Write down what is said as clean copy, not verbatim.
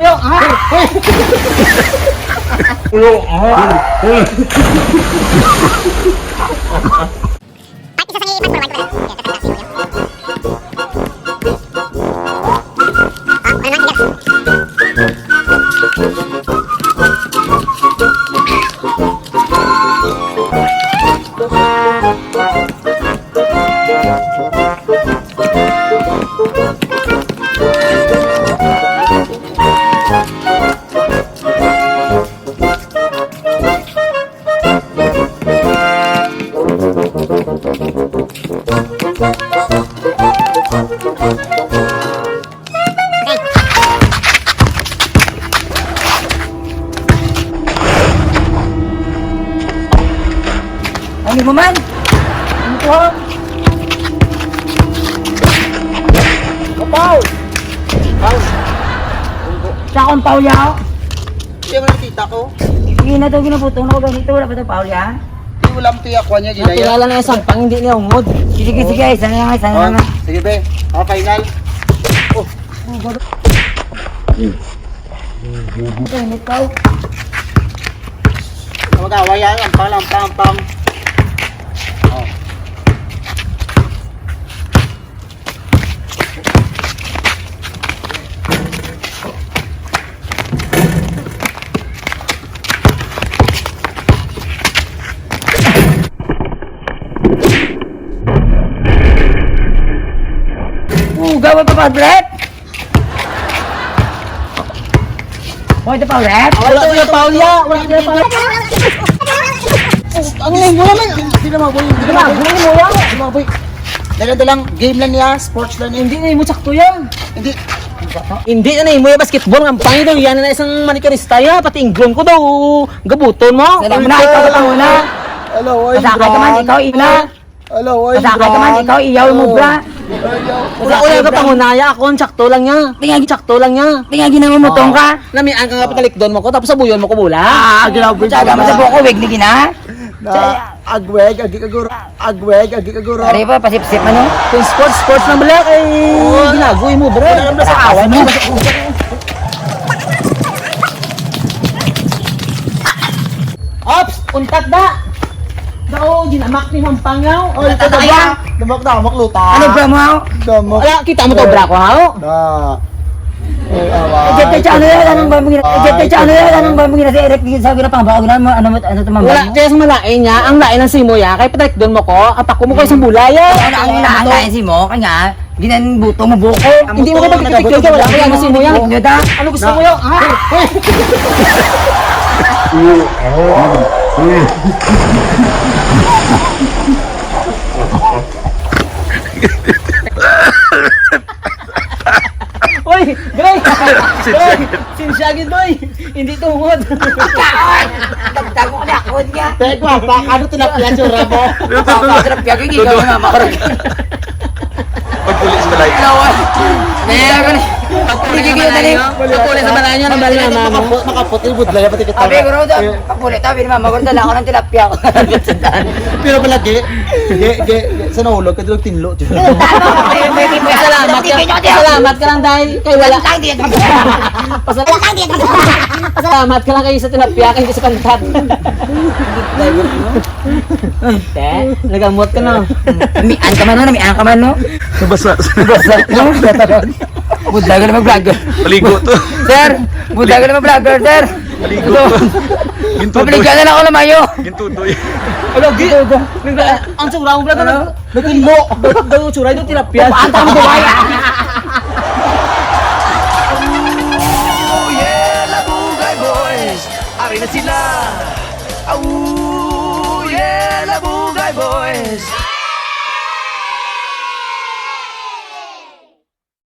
Yo, ano mo man? Ano to? Kapaw! Sa akong Paulya? Siya mo nakita ko. Sige na ito, ginaputong na ko ganito. Wala pa ito Paulya? Hindi mo lang tiyak ko niya, ginaya. Nakilala na yung sampang, hindi niya ungod. Sige, sige, isa na nga, isa na nga. Sige be, ako final. Ito, init ko. Mag-away yan, ampang. Oh. Gawin pa Paulet? Oh, ito Paulet? Wala ko yung Paulya! Wala ko yung Paulya! Ang ngayon mo naman! Hindi na maboy! Hindi na maboy! Hindi na maboy! Dahil lang, game lang niya, sports lang niya. Hindi na mo sakto yan. Hindi. Hindi na mo yung basketball. Ang pangit daw, yan na isang manikarista ya. Pati inglon ko daw, gabuton mo. Salam na, ikaw ka muna. Hello, oy, Pasakay ka man, ikaw ina. Hello, oy, Pasakay ka man, ikaw iyaw mo bra. Una ka pangunaya ako, sakto lang niya. Sakto lang niya. Tingnan ginamumutong ka. Namian ka nga patalikdon mo ko, tapos sabuyon mo ko bula. ginaboy. Tsaga mo sa buko, wig ni gina. Agweg, agi kaguro. Ari pa, pasip-sip ano? Kung sports na bala, kay ginagoy mo, bro. Sa awan mo. Ops, untat da. Dao, ginamak ni Mampangaw. Oy, ito ba? Damak luta. Ano bra mo? Damak. Wala, kita mo to, bra ko, ha? Na. Oy, awa. Ejete ano yan, anong ba mo gina? Ejete ano yan, anong ba mo gina? Si Eric, sa gina pang bako gina, ano to mambang Wala, mo? kaya sa malain niya, ang lain ng simo ya, kay patalikdon mo ko, apako mo ko isang bulaya. Ano ang inaangayin si mo? Kanya, ginan buto mo buko. Hindi mo ko pagkitikil ka, wala kaya ng simo ya. Buko nyo da. Ano gusto mo yun? Ha? Uy, Gray! Gray! Sinsyagin, boy! Hindi tungod! Dagdag mo na ako niya. Teka, pa, ano tinapya sura mo? Sarap kaya kaya ikaw na makarag. Pagpulis mo like. Meron ka na. Sige kayo dali. Pagkulit sa balanya ng bala na mama. Makaputi, budlay, pati kita. Sabi ko raw daw, pakulit sabi ni mama ko, dala ko ng tilapia ko. Pero pala, sa nahulog, ka dilog tinlo. Salamat ka lang dahil kay wala. Pasalamat ka lang kayo sa tilapia, kayo sa kantat. Te, nagamot ka no. Mian ka man no, mian ka man no. Nabasa. Basta no, budlag na mag-vlogger. Paligo to. Sir, budlag na mag-vlogger, sir. Paligo to. Pabligyan na lang ako ng mayo. Gintudoy. Ano, ang tsura mo pala nagkimo. Daw tsura ito tilapia. Paanta mo buhay. Oh yeah, Labugay Boys! Ari na sila! Oh yeah, Labugay Boys!